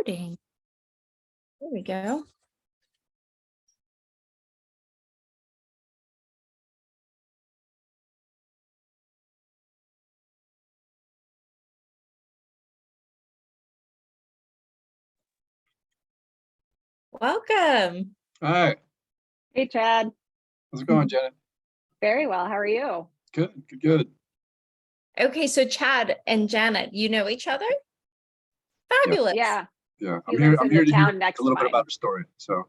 Recording. There we go. Welcome. Hi, Hey, Chad. how's it going, Janet? Very well. How are you? Good, good, good. Okay, so Chad and Janet, you know each other? Fabulous. Yeah, Yeah, He I'm here. lives I'm in here the to hear town next a little to bit mine. about her story. So,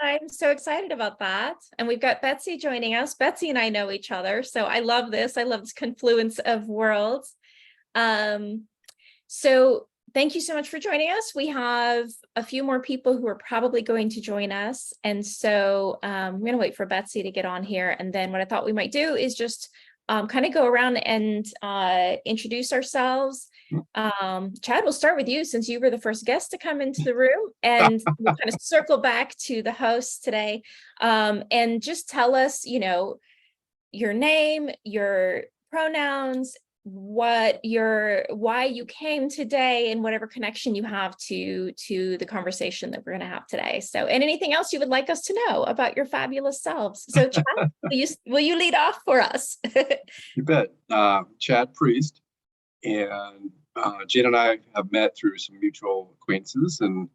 I'm so excited about that. And we've got Betsy joining us. Betsy and I know each other, so I love this. I love this confluence of worlds. So thank you so much for joining us. We have a few more people who are probably going to join us. And so I'm going to wait for Betsy to get on here. And then what I thought we might do is just kind of go around and introduce ourselves. Chad, we'll start with you since you were the first guest to come into the room, and we'll kind of circle back to the host today, and just tell us, your name, your pronouns, why you came today, and whatever connection you have to the conversation that we're going to have today. So, and anything else you would like us to know about your fabulous selves. So, Chad, will you lead off for us? you bet. Chad Priest and Jane and I have met through some mutual acquaintances, and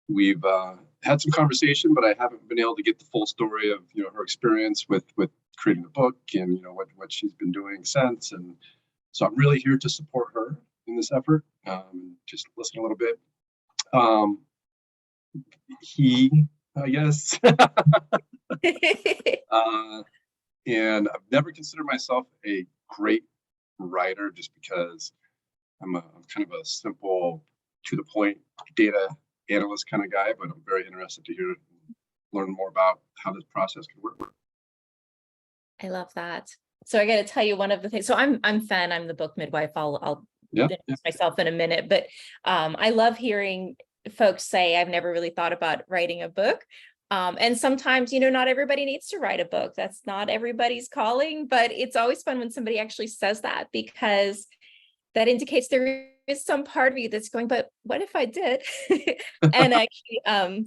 we've had some conversation, but I haven't been able to get the full story of her experience with creating the book and what she's been doing since. And so I'm really here to support her in this effort. Just listen a little bit. I guess. And I've never considered myself a great writer just because I'm kind of a simple, to the point data analyst kind of guy, but I'm very interested to learn more about how this process can work. I love that. So I got to tell you one of the things. So I'm the book midwife. I'll introduce myself in a minute, but I love hearing folks say, I've never really thought about writing a book. And sometimes, not everybody needs to write a book. That's not everybody's calling, but it's always fun when somebody actually says that, because that indicates there is some part of you that's going, but what if I did? And actually,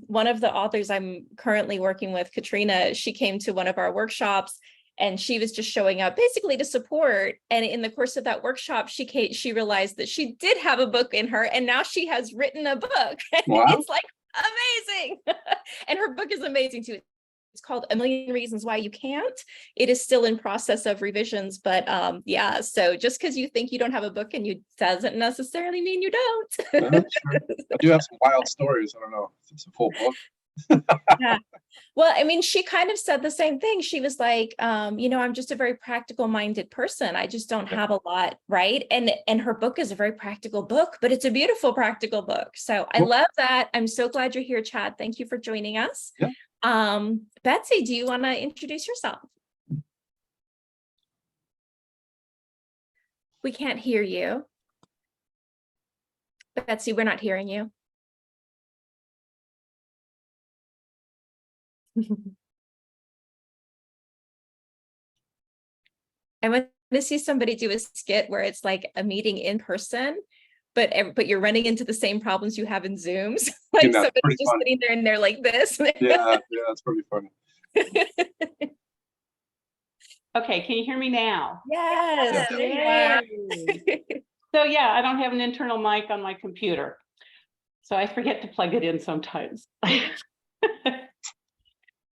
one of the authors I'm currently working with, Katrina, she came to one of our workshops, and she was just showing up basically to support. And in the course of that workshop, she realized that she did have a book in her, and now she has written a book. Wow. It's like amazing. And her book is amazing too. It's called A Million Reasons Why You Can't. It is still in process of revisions, but yeah, so just because you think you don't have a book and you doesn't necessarily mean you don't. Sure. I do have some wild stories. I don't know if it's a full book. Yeah. Well, I mean, she kind of said the same thing. She was like, I'm just a very practical minded person. I just don't have a lot, right? And her book is a very practical book, but it's a beautiful practical book. So I love that. I'm so glad you're here, Chad. Thank you for joining us. Yeah. Betsy, do you want to introduce yourself? We can't hear you. Betsy, we're not hearing you. I want to see somebody do a skit where it's like a meeting in person, but you're running into the same problems you have in Zooms. Like somebody's just sitting there and they're like this. Yeah, that's pretty funny. Okay, can you hear me now? Yes. So yeah, I don't have an internal mic on my computer, so I forget to plug it in sometimes.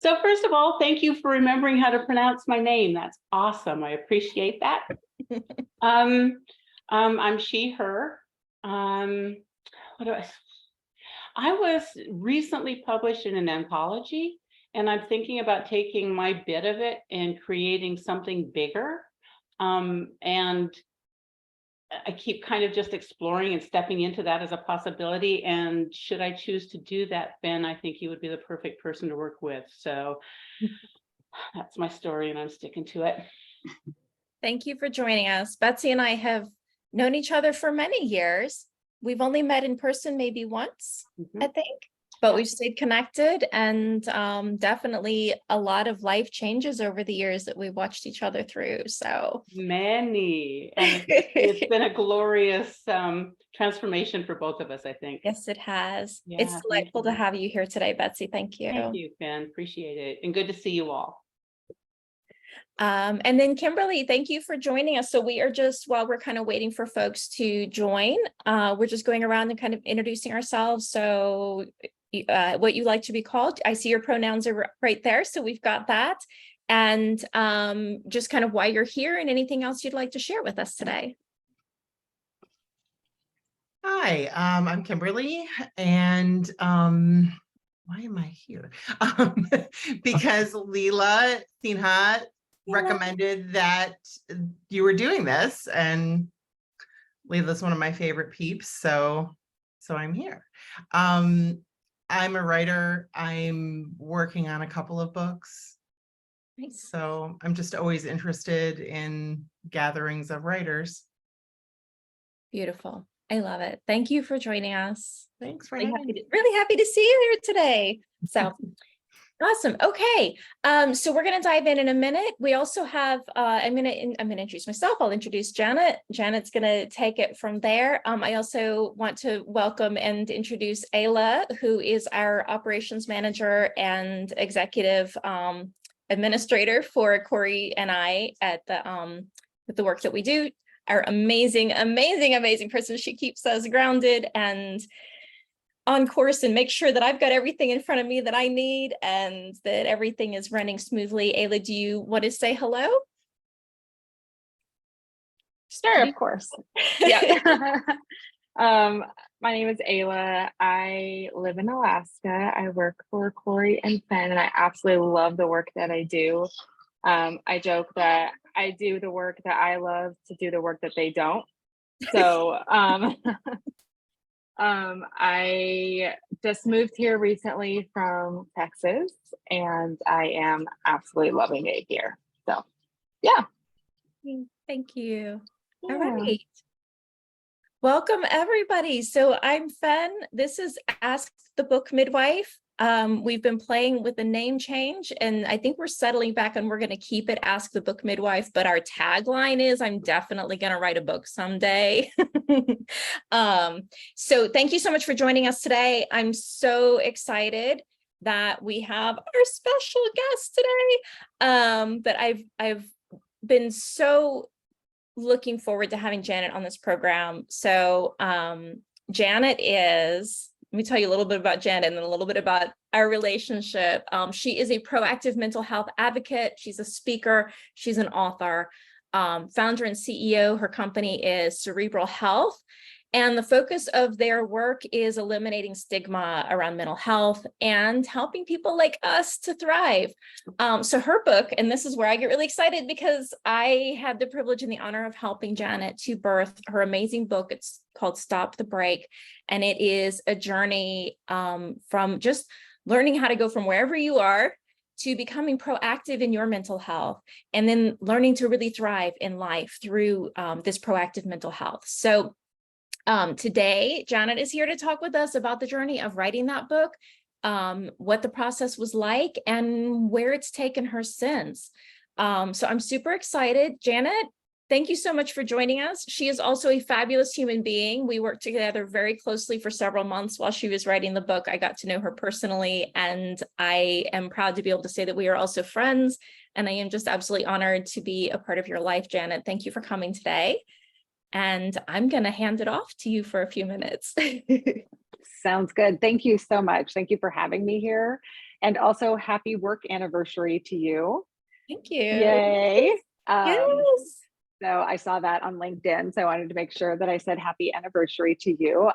So first of all, thank you for remembering how to pronounce my name. That's awesome. I appreciate that. I'm she, her. I was recently published in an anthology, and I'm thinking about taking my bit of it and creating something bigger. And I keep kind of just exploring and stepping into that as a possibility. And should I choose to do that, Ben, I think you would be the perfect person to work with. So that's my story, and I'm sticking to it. Thank you for joining us. Betsy and I have known each other for many years. We've only met in person maybe once, I think. but we've stayed connected, and definitely a lot of life changes over the years that we watched each other through. So Many, and it's been a glorious transformation for both of us, I think. yes, it has. Yeah, It's thank delightful to you. have you here today, Betsy. Thank you. Thank you, Finn. Appreciate it. And good to see you all. And then Kimberly, thank you for joining us. So we are just, while we're kind of waiting for folks to join, we're just going around and kind of introducing ourselves. So what you like to be called. I see your pronouns are right there. So we've got that. And just kind of why you're here and anything else you'd like to share with us today. Hi, I'm Kimberly, and why am I here? Because Leela Sinha recommended that you were doing this, and Leela's one of my favorite peeps, so I'm here. I'm a writer. I'm working on a couple of books. Nice. So I'm just always interested in gatherings of writers. Beautiful. I love it. Thank you for joining us. Thanks for Really having me. really happy to see you here today. So awesome. Okay. So we're going to dive in a minute. We also have, I'm going to introduce myself. I'll introduce Janet. Janet's going to take it from there. I also want to welcome and introduce Ayla, who is our operations manager and executive administrator for Corey and I at the with the work that we do. Our amazing person. She keeps us grounded and on course and make sure that I've got everything in front of me that I need and that everything is running smoothly. Ayla, do you want to say hello? Sure, of course. Yeah. My name is Ayla. I live in Alaska. I work for Corey and Finn, and I absolutely love the work that I do. I joke that I do the work that I love to do the work that they don't. So I just moved here recently from Texas, and I am absolutely loving it here. So yeah. Thank you. Yeah. All right. Welcome, everybody. So I'm Fen. This is Ask the Book Midwife. We've been playing with the name change, and I think we're settling back and we're going to keep it Ask the Book Midwife, but our tagline is I'm definitely going to write a book someday. So thank you so much for joining us today. I'm so excited that we have our special guest today. But I've been so looking forward to having Janet on this program. So Janet is, let me tell you a little bit about Janet and then a little bit about our relationship. She is a proactive mental health advocate. She's a speaker. She's an author, founder and CEO. Her company is Cerebral Health. And the focus of their work is eliminating stigma around mental health and helping people like us to thrive. So her book, and this is where I get really excited because I had the privilege and the honor of helping Janet to birth her amazing book. It's called Stop the Break. And it is a journey from just learning how to go from wherever you are to becoming proactive in your mental health, and then learning to really thrive in life through this proactive mental health. So today, Janet is here to talk with us about the journey of writing that book, what the process was like, and where it's taken her since. So I'm super excited. Janet, thank you so much for joining us. She is also a fabulous human being. We worked together very closely for several months while she was writing the book. I got to know her personally, and I am proud to be able to say that we are also friends, and I am just absolutely honored to be a part of your life, Janet. Thank you for coming today. And I'm going to hand it off to you for a few minutes. Sounds good. Thank you so much. Thank you for having me here. And also happy work anniversary to you. Thank you. Yay. Yes. So I saw that on LinkedIn. So I wanted to make sure that I said happy anniversary to you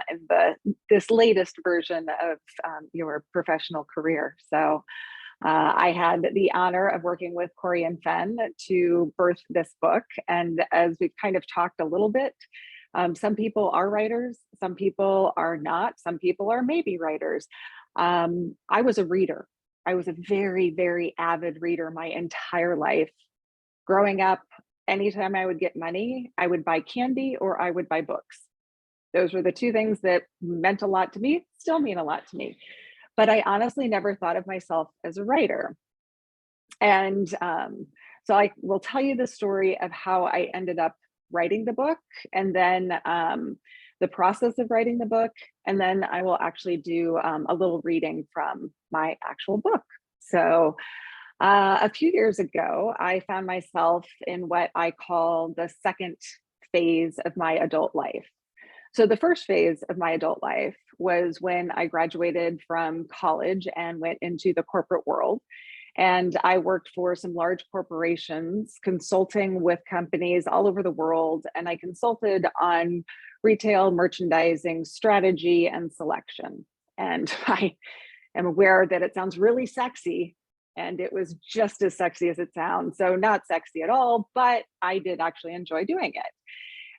in this latest version of your professional career. So I had the honor of working with Corey and Fenn to birth this book. And as we've kind of talked a little bit, some people are writers, some people are not, some people are maybe writers. I was a reader. I was a very, very avid reader my entire life. Growing up, anytime I would get money, I would buy candy or I would buy books. Those were the two things that meant a lot to me, still mean a lot to me. but I honestly never thought of myself as a writer. And so I will tell you the story of how I ended up writing the book, and then the process of writing the book, and then I will actually do a little reading from my actual book. So a few years ago, I found myself in what I call the second phase of my adult life. So the first phase of my adult life was when I graduated from college and went into the corporate world. And I worked for some large corporations, consulting with companies all over the world. And I consulted on retail, merchandising, strategy, and selection. And I am aware that it sounds really sexy, and it was just as sexy as it sounds. So not sexy at all, but I did actually enjoy doing it.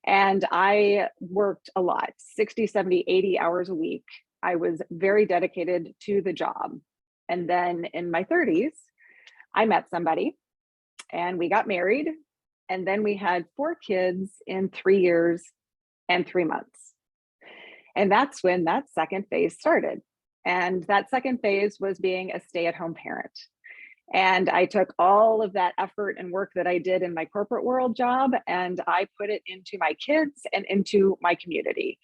And I worked a lot, 60, 70, 80 hours a week. I was very dedicated to the job. And then in my 30s, I met somebody and we got married. And then we had 4 kids in 3 years and 3 months. And that's when that second phase started. And that second phase was being a stay-at-home parent. And I took all of that effort and work that I did in my corporate world job, and I put it into my kids and into my community.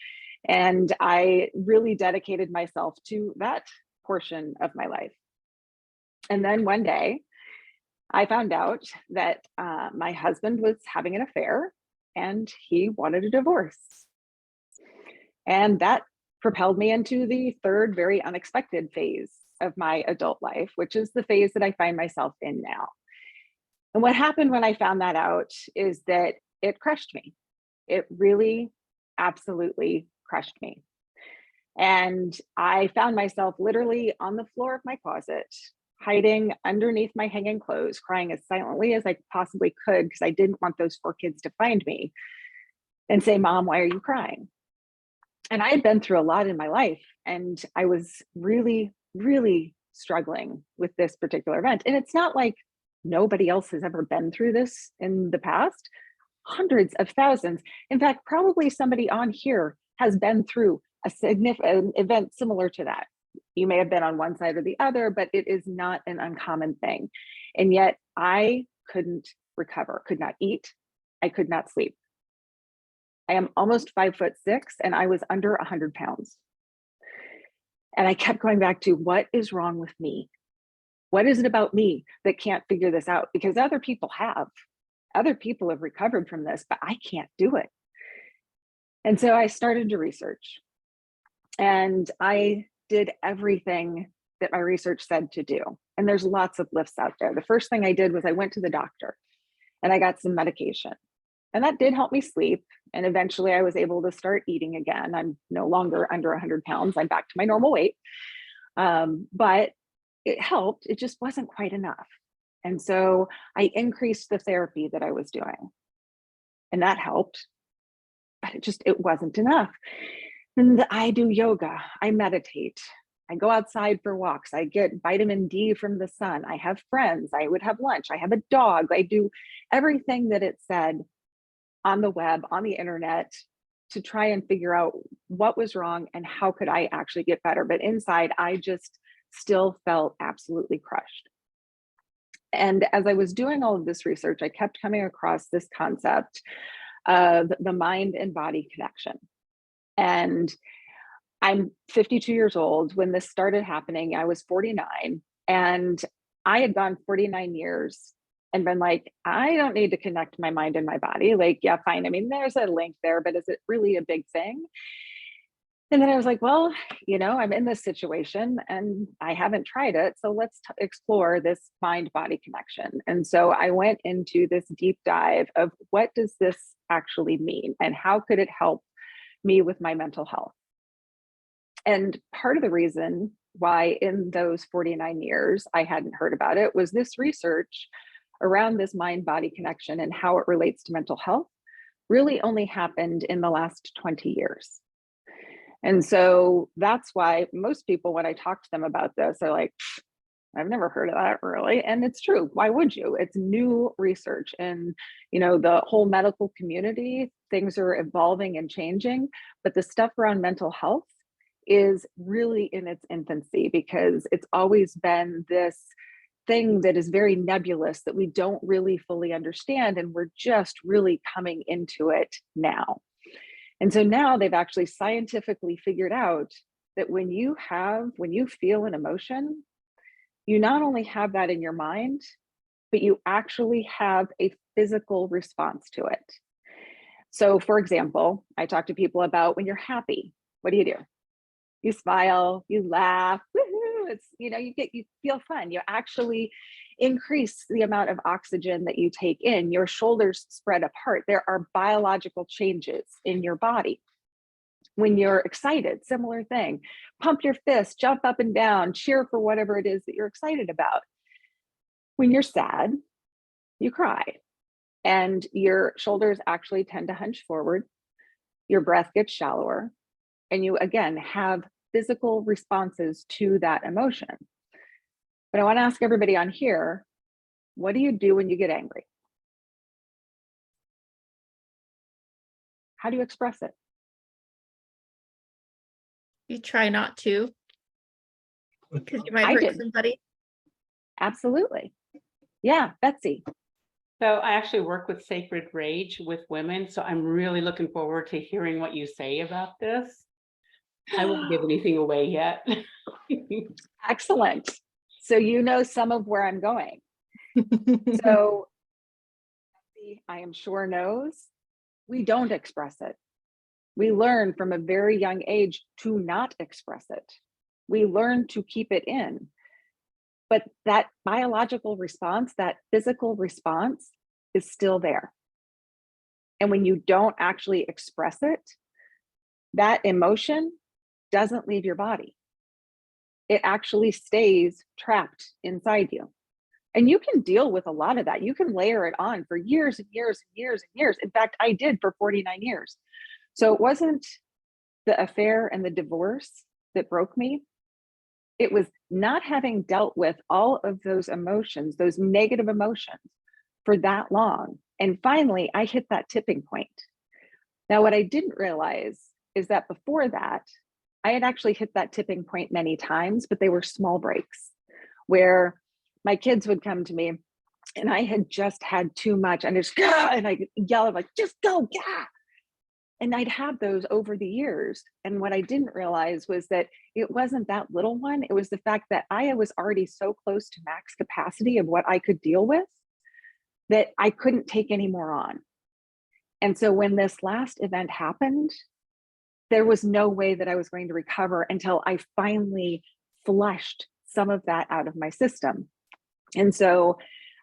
And I really dedicated myself to that portion of my life. And then one day, I found out that my husband was having an affair and he wanted a divorce. And that propelled me into the third, very unexpected phase of my adult life, which is the phase that I find myself in now. And what happened when I found that out is that it crushed me. It really absolutely crushed me. And I found myself literally on the floor of my closet, hiding underneath my hanging clothes, crying as silently as I possibly could, because I didn't want those 4 kids to find me and say, "Mom, why are you crying?" And I had been through a lot in my life, and I was really, really struggling with this particular event. And it's not like nobody else has ever been through this in the past. Hundreds of thousands. In fact, probably somebody on here has been through a significant event similar to that. You may have been on one side or the other, but it is not an uncommon thing. And yet I couldn't recover, could not eat, I could not sleep. I am almost 5'6" and I was under 100 pounds. And I kept going back to, what is wrong with me? What is it about me that can't figure this out? Because other people have. Other people have recovered from this, but I can't do it. And so I started to research. And I did everything that my research said to do. And there's lots of lists out there. The first thing I did was I went to the doctor and I got some medication. And that did help me sleep. And eventually I was able to start eating again. I'm no longer under 100 pounds. I'm back to my normal weight. But it helped. It just wasn't quite enough. And so I increased the therapy that I was doing. And that helped. But it wasn't enough. And I do yoga. I meditate. I go outside for walks. I get vitamin D from the sun. I have friends. I would have lunch. I have a dog. I do everything that it said on the web, on the internet, to try and figure out what was wrong and how could I actually get better. But inside, I just still felt absolutely crushed. And as I was doing all of this research, I kept coming across this concept of the mind and body connection. And I'm 52 years old. When this started happening, I was 49, and I had gone 49 years and been like, I don't need to connect my mind and my body. Like, yeah, fine. I mean, there's a link there, but is it really a big thing? And then I was like, well, I'm in this situation and I haven't tried it. So let's explore this mind-body connection. And so I went into this deep dive of, what does this actually mean? And how could it help me with my mental health? And part of the reason why in those 49 years I hadn't heard about it was this research around this mind-body connection and how it relates to mental health really only happened in the last 20 years. And so that's why most people, when I talk to them about this, are like, I've never heard of that, really. And it's true. Why would you? It's new research. And, the whole medical community, things are evolving and changing, but the stuff around mental health is really in its infancy, because it's always been this thing that is very nebulous that we don't really fully understand, and we're just really coming into it now. And so now they've actually scientifically figured out that when you feel an emotion, you not only have that in your mind, but you actually have a physical response to it. So for example, I talk to people about when you're happy, what do? You smile, you laugh, woohoo, it's, you feel fun. You actually increase the amount of oxygen that you take in. Your shoulders spread apart. There are biological changes in your body. When you're excited, similar thing. Pump your fist, jump up and down, cheer for whatever it is that you're excited about. When you're sad, you cry, and your shoulders actually tend to hunch forward. Your breath gets shallower, and you again have physical responses to that emotion. But I want to ask everybody on here, what do you do when you get angry? How do you express it? You try not to, because you might I hurt did. somebody. Absolutely. Yeah, Betsy. So I actually work with Sacred Rage with women, so I'm really looking forward to hearing what you say about this. I won't give anything away yet. Excellent. So you know some of where I'm going. So Betsy, I am sure knows we don't express it. We learn from a very young age to not express it. We learn to keep it in. But that biological response, that physical response is still there. And when you don't actually express it, that emotion doesn't leave your body. It actually stays trapped inside you. And you can deal with a lot of that. You can layer it on for years and years and years and years. In fact, I did for 49 years. So it wasn't the affair and the divorce that broke me. It was not having dealt with all of those emotions, those negative emotions for that long. And finally, I hit that tipping point. Now, what I didn't realize is that before that, I had actually hit that tipping point many times, but they were small breaks where my kids would come to me and I had just had too much and it's, and I yell, I'm like, just go, yeah. And I'd have those over the years. And what I didn't realize was that it wasn't that little one. It was the fact that I was already so close to max capacity of what I could deal with that I couldn't take any more on. And so when this last event happened, there was no way that I was going to recover until I finally flushed some of that out of my system. And so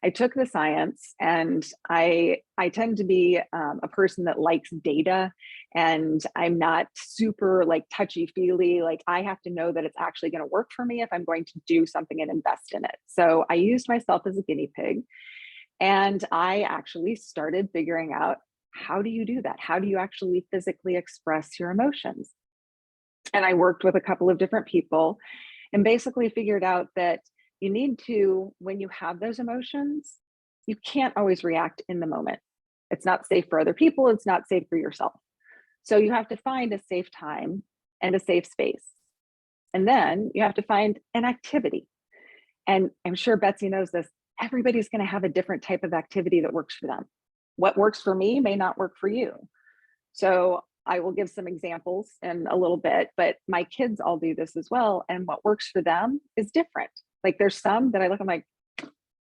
I took the science, and I tend to be a person that likes data, and I'm not super like touchy-feely. Like I have to know that it's actually going to work for me if I'm going to do something and invest in it. So I used myself as a guinea pig, and I actually started figuring out, how do you do that? How do you actually physically express your emotions? And I worked with a couple of different people and basically figured out that you need to, when you have those emotions, you can't always react in the moment. It's not safe for other people. It's not safe for yourself. So you have to find a safe time and a safe space. And then you have to find an activity. And I'm sure Betsy knows this. Everybody's going to have a different type of activity that works for them. What works for me may not work for you. So I will give some examples in a little bit, but my kids all do this as well. And what works for them is different. Like there's some that I look, I'm like,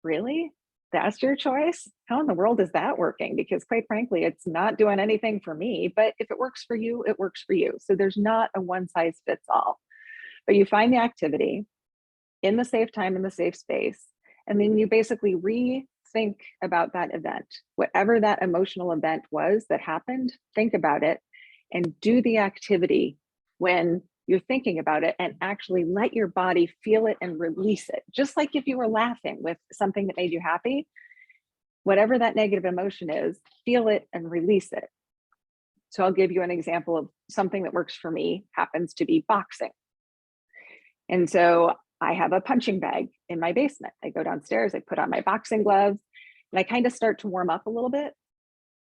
really? That's your choice? How in the world is that working? Because quite frankly, it's not doing anything for me, but if it works for you, it works for you. So there's not a one size fits all, but you find the activity in the safe time, in the safe space, and then you basically rethink about that event, whatever that emotional event was that happened, think about it and do the activity when you're thinking about it, and actually let your body feel it and release it. Just like if you were laughing with something that made you happy, whatever that negative emotion is, feel it and release it. So I'll give you an example of something that works for me, happens to be boxing. And so I have a punching bag in my basement. I go downstairs, I put on my boxing gloves, and I kind of start to warm up a little bit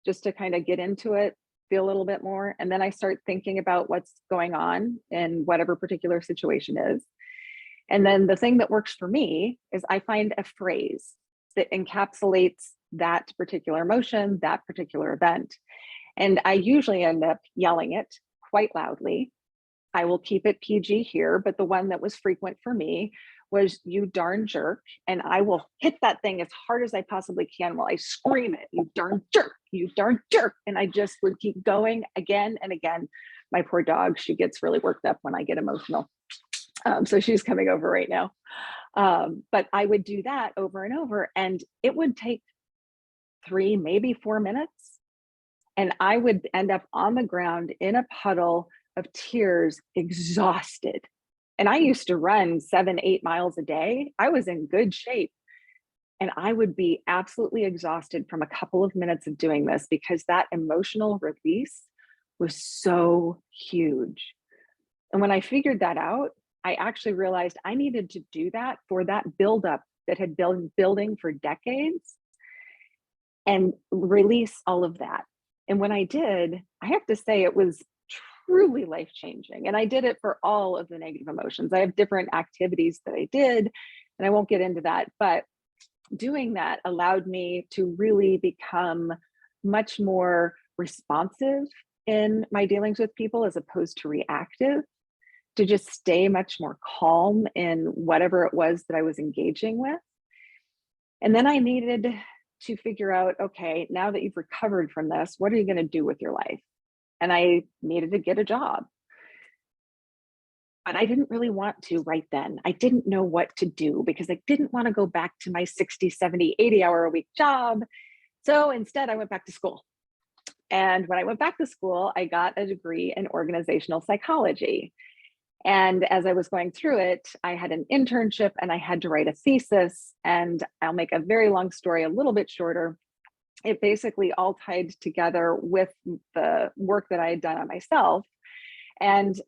just to kind of get into it. feel a little bit more. And then I start thinking about what's going on in whatever particular situation is. And then the thing that works for me is I find a phrase that encapsulates that particular emotion, that particular event. And I usually end up yelling it quite loudly. I will keep it PG here, but the one that was frequent for me was "you darn jerk." And I will hit that thing as hard as I possibly can while I scream it, "You darn jerk, you darn jerk." And I just would keep going again and again. My poor dog, she gets really worked up when I get emotional. So she's coming over right now. But I would do that over and over, and it would take 3, maybe 4 minutes. And I would end up on the ground in a puddle of tears, exhausted. And I used to run 7, 8 miles a day. I was in good shape. And I would be absolutely exhausted from a couple of minutes of doing this because that emotional release was so huge. And when I figured that out, I actually realized I needed to do that for that buildup that had been building for decades and release all of that. And when I did, I have to say it was truly life-changing. And I did it for all of the negative emotions. I have different activities that I did, and I won't get into that, but doing that allowed me to really become much more responsive in my dealings with people as opposed to reactive, to just stay much more calm in whatever it was that I was engaging with. And then I needed to figure out, okay, now that you've recovered from this, what are you going to do with your life? And I needed to get a job. But I didn't really want to right then. I didn't know what to do because I didn't want to go back to my 60, 70, 80 hour a week job. So instead, I went back to school. And when I went back to school, I got a degree in organizational psychology. And as I was going through it, I had an internship and I had to write a thesis. And I'll make a very long story a little bit shorter. It basically all tied together with the work that I had done on myself. And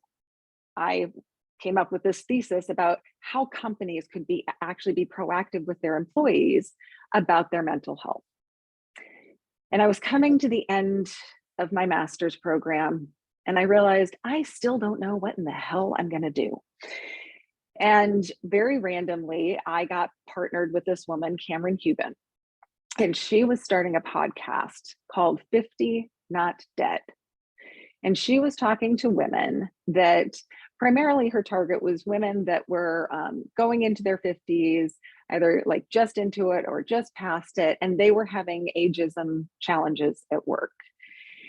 I came up with this thesis about how companies could actually be proactive with their employees about their mental health. And I was coming to the end of my master's program, and I realized I still don't know what in the hell I'm going to do. And very randomly, I got partnered with this woman, Cameron Cuban, and she was starting a podcast called 50 Not Dead. And she was talking to women that primarily her target was women that were going into their 50s, either like just into it or just past it. And they were having ageism challenges at work.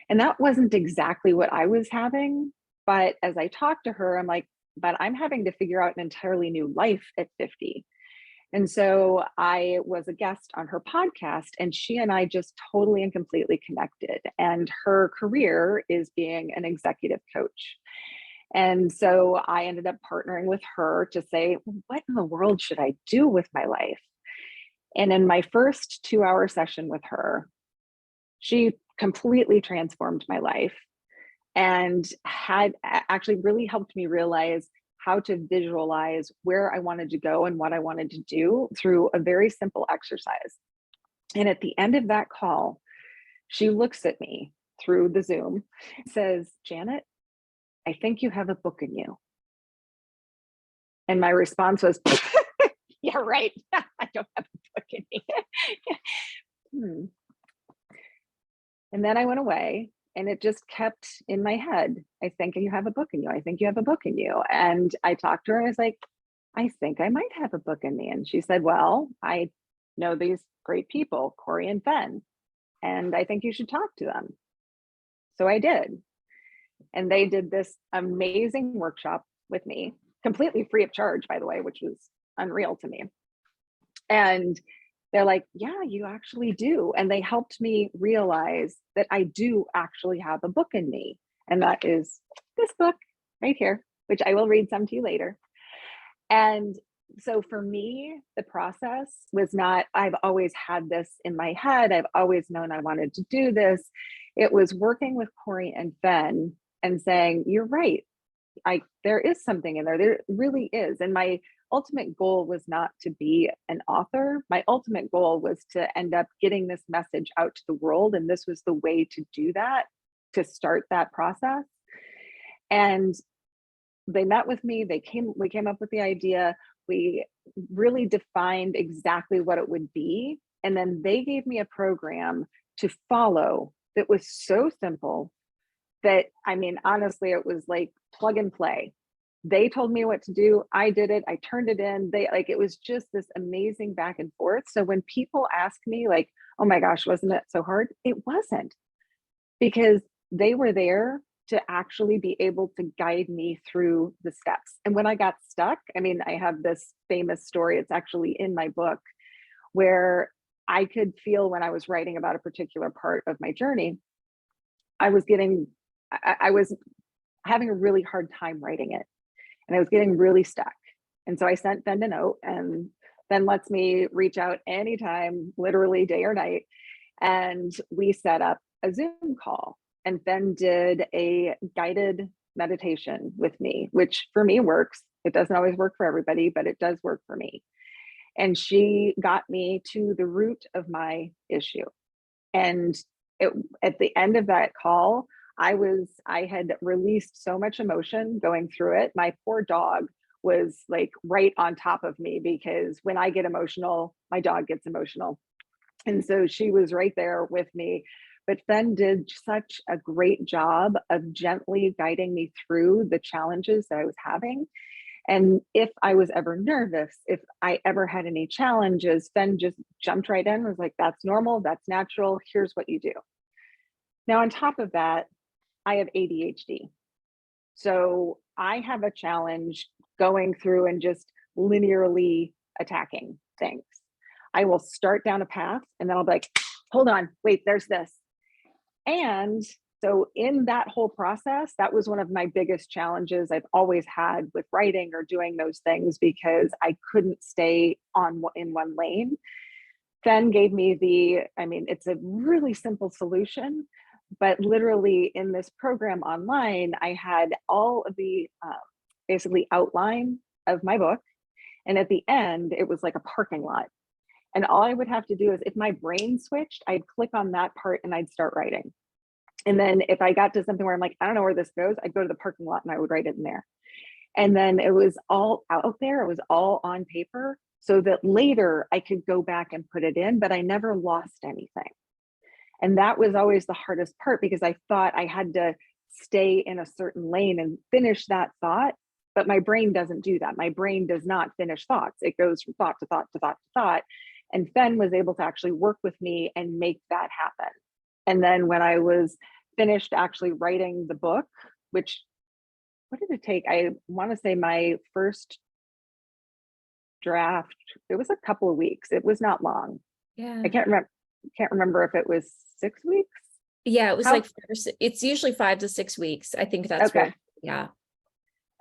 And that wasn't exactly what I was having. But as I talked to her, I'm like, but I'm having to figure out an entirely new life at 50. And so I was a guest on her podcast, and she and I just totally and completely connected. And her career is being an executive coach. And so I ended up partnering with her to say, what in the world should I do with my life? And in my first 2-hour session with her, she completely transformed my life and had actually really helped me realize how to visualize where I wanted to go and what I wanted to do through a very simple exercise. And at the end of that call, she looks at me through the Zoom, says, Janet, I think you have a book in you. And my response was, yeah, right. I don't have a book in me. And then I went away. And it just kept in my head. I think you have a book in you. I think you have a book in you. And I talked to her. I was like, I think I might have a book in me. And she said, well, I know these great people, Corey and Ben, and I think you should talk to them. So I did. And they did this amazing workshop with me, completely free of charge, by the way, which was unreal to me. And they're like, yeah, you actually do. And they helped me realize that I do actually have a book in me. And that is this book right here, which I will read some to you later. And so for me, the process was not, I've always had this in my head. I've always known I wanted to do this. It was working with Corey and Ben and saying, you're right. There is something in there. There really is. And my ultimate goal was not to be an author. My ultimate goal was to end up getting this message out to the world. And this was the way to do that. to start that process. And they met with me, we came up with the idea, we really defined exactly what it would be. And then they gave me a program to follow that was so simple that, I mean, honestly, it was like plug and play. They told me what to do. I did it. I turned it in. It was just this amazing back and forth. So when people ask me like, oh my gosh, wasn't it so hard? It wasn't, because they were there to actually be able to guide me through the steps. And when I got stuck, I mean, I have this famous story, it's actually in my book, where I could feel when I was writing about a particular part of my journey, I was having a really hard time writing it, and I was getting really stuck. And so I sent Ben a note, and Ben lets me reach out anytime, literally day or night. And we set up a Zoom call, and Ben did a guided meditation with me, which for me works. It doesn't always work for everybody, but it does work for me. And she got me to the root of my issue. And at the end of that call, I had released so much emotion going through it. My poor dog was like right on top of me, because when I get emotional, my dog gets emotional. And so she was right there with me. But Ben did such a great job of gently guiding me through the challenges that I was having. And if I was ever nervous, if I ever had any challenges, Ben just jumped right in, was like, that's normal, that's natural, here's what you do. Now, on top of that, I have ADHD. So I have a challenge going through and just linearly attacking things. I will start down a path and then I'll be like, hold on, wait, there's this. And so in that whole process, that was one of my biggest challenges I've always had with writing or doing those things, because I couldn't stay in one lane. Fen gave me it's a really simple solution, but literally in this program online, I had all of the basically outline of my book. And at the end, it was like a parking lot. And all I would have to do is, if my brain switched, I'd click on that part and I'd start writing. And then if I got to something where I'm like, I don't know where this goes, I'd go to the parking lot and I would write it in there. And then it was all out there. It was all on paper, so that later I could go back and put it in, but I never lost anything. And that was always the hardest part, because I thought I had to stay in a certain lane and finish that thought. But my brain doesn't do that. My brain does not finish thoughts. It goes from thought to thought to thought to thought. And Fen was able to actually work with me and make that happen. And then when I was finished actually writing the book, which, what did it take? I want to say my first draft, it was a couple of weeks. It was not long. Yeah. I can't remember if it was 6 weeks. Yeah, it was it's usually 5 to 6 weeks. I think that's okay. Yeah.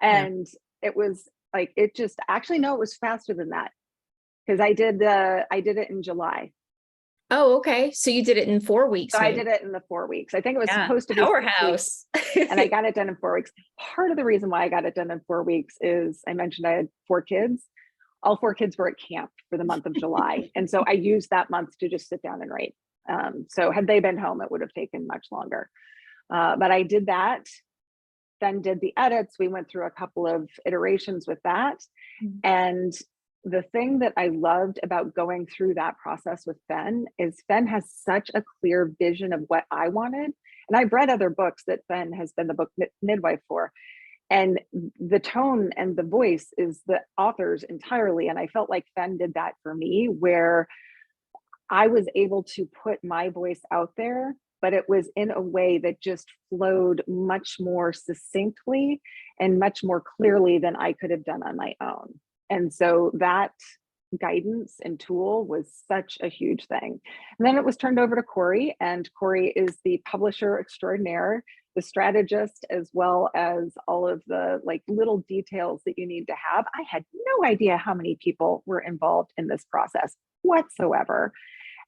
And it was like, it just actually, no, it was faster than that, because I did it in July. Oh, okay. So you did it in 4 weeks. So I did it in the 4 weeks. I think it was supposed to be powerhouse. and I got it done in 4 weeks. Part of the reason why I got it done in 4 weeks is, I mentioned I had 4 kids. All 4 kids were at camp for the month of July. And so I used that month to just sit down and write. So had they been home, it would have taken much longer. But I did that, then did the edits. We went through a couple of iterations with that. Mm-hmm. And the thing that I loved about going through that process with Fen is Fen has such a clear vision of what I wanted. And I've read other books that Fen has been the book midwife for. And the tone and the voice is the author's entirely. And I felt like Fen did that for me, where I was able to put my voice out there, but it was in a way that just flowed much more succinctly and much more clearly than I could have done on my own. And so that guidance and tool was such a huge thing. And then it was turned over to Corey, and Corey is the publisher extraordinaire, the strategist, as well as all of the little details that you need to have. I had no idea how many people were involved in this process whatsoever.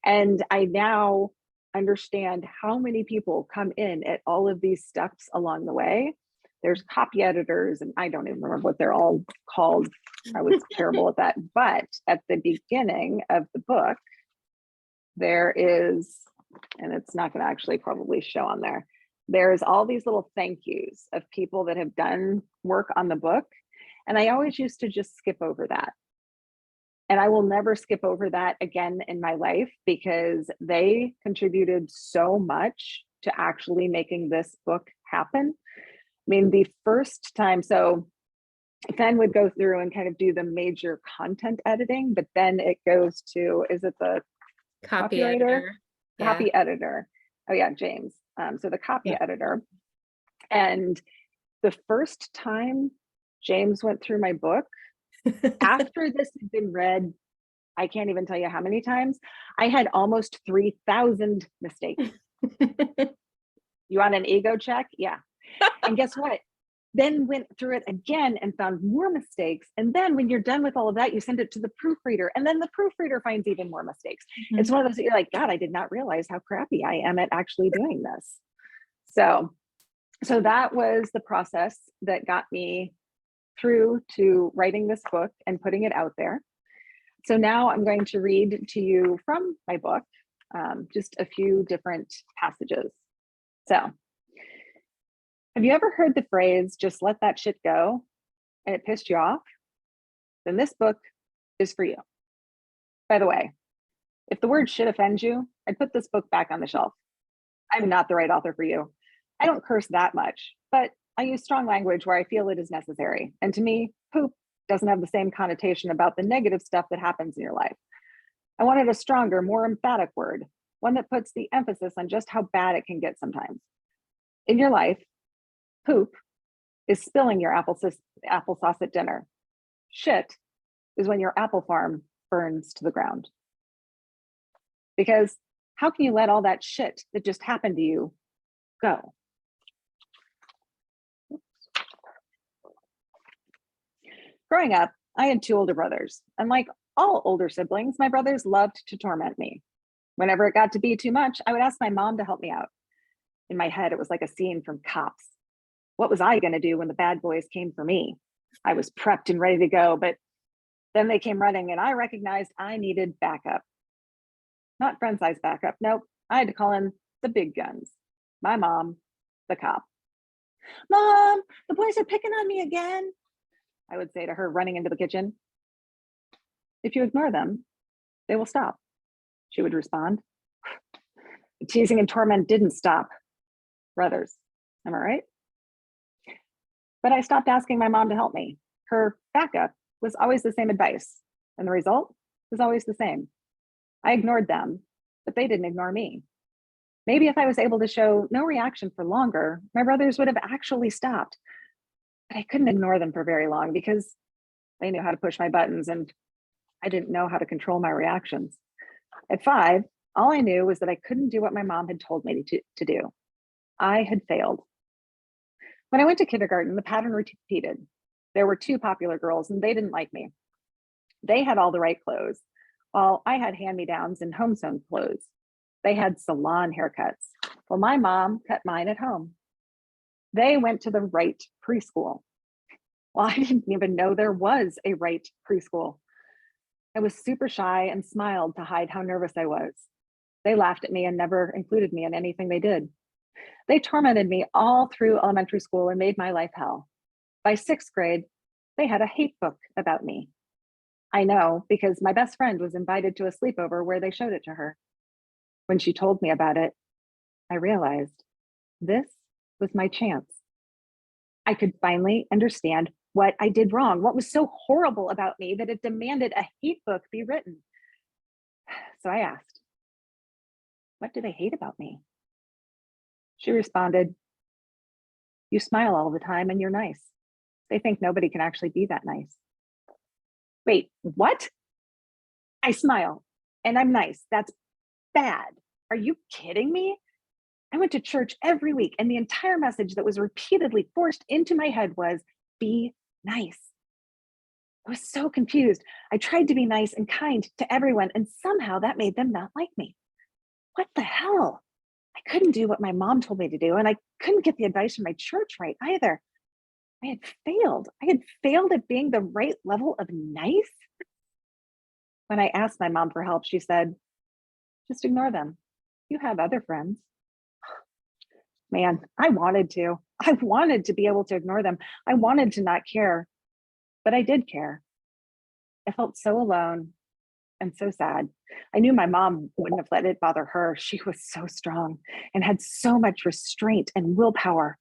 And I now understand how many people come in at all of these steps along the way. There's copy editors, and I don't even remember what they're all called. I was terrible at that. But at the beginning of the book, there is, and it's not going to actually probably show on there, there's all these little thank yous of people that have done work on the book. And I always used to just skip over that. And I will never skip over that again in my life, because they contributed so much to actually making this book happen. I mean, the first time, so Fen would go through and kind of do the major content editing, but then it goes to, is it the Copy copywriter? editor. Yeah. Copy editor. Oh yeah, James. So the copy Yeah. editor. And the first time James went through my book, after this had been read, I can't even tell you how many times, I had almost 3,000 mistakes. You want an ego check? Yeah. And guess what? Then went through it again and found more mistakes. And then when you're done with all of that, you send it to the proofreader, and then the proofreader finds even more mistakes. It's one of those that you're like, God, I did not realize how crappy I am at actually doing this. So that was the process that got me through to writing this book and putting it out there. So now I'm going to read to you from my book, just a few different passages. So, have you ever heard the phrase, just let that shit go, and it pissed you off? Then this book is for you. By the way, if the word shit offends you, I'd put this book back on the shelf. I'm not the right author for you. I don't curse that much, but I use strong language where I feel it is necessary. And to me, poop doesn't have the same connotation about the negative stuff that happens in your life. I wanted a stronger, more emphatic word, one that puts the emphasis on just how bad it can get sometimes. In your life, poop is spilling your applesauce at dinner. Shit is when your apple farm burns to the ground. Because how can you let all that shit that just happened to you go? Growing up, I had 2 older brothers, and like all older siblings, my brothers loved to torment me. Whenever it got to be too much, I would ask my mom to help me out. In my head, it was like a scene from Cops. What was I going to do when the bad boys came for me? I was prepped and ready to go, but then they came running, and I recognized I needed backup. Not friend-size backup. Nope. I had to call in the big guns. My mom, the cop. Mom, the boys are picking on me again, I would say to her, running into the kitchen. If you ignore them, they will stop, she would respond. The teasing and torment didn't stop. Brothers, am I right? But I stopped asking my mom to help me. Her backup was always the same advice, and the result was always the same. I ignored them, but they didn't ignore me. Maybe if I was able to show no reaction for longer, my brothers would have actually stopped. But I couldn't ignore them for very long because they knew how to push my buttons, and I didn't know how to control my reactions. At 5, all I knew was that I couldn't do what my mom had told me to do. I had failed. When I went to kindergarten, the pattern repeated. There were 2 popular girls, and they didn't like me. They had all the right clothes, while I had hand-me-downs and home-sewn clothes. They had salon haircuts, while my mom cut mine at home. They went to the right preschool. Well, I didn't even know there was a right preschool. I was super shy and smiled to hide how nervous I was. They laughed at me and never included me in anything they did. They tormented me all through elementary school and made my life hell. By 6th grade, they had a hate book about me. I know because my best friend was invited to a sleepover where they showed it to her. When she told me about it, I realized this was my chance. I could finally understand what I did wrong, what was so horrible about me that it demanded a hate book be written. So I asked, what do they hate about me? She responded, you smile all the time and you're nice. They think nobody can actually be that nice. Wait, what? I smile and I'm nice. That's bad. Are you kidding me? I went to church every week, and the entire message that was repeatedly forced into my head was, be nice. I was so confused. I tried to be nice and kind to everyone, and somehow that made them not like me. What the hell? I couldn't do what my mom told me to do, and I couldn't get the advice from my church right either. I had failed. I had failed at being the right level of nice. When I asked my mom for help, she said, just ignore them. You have other friends. Man, I wanted to be able to ignore them. I wanted to not care, but I did care. I felt so alone and so sad. I knew my mom wouldn't have let it bother her. She was so strong and had so much restraint and willpower.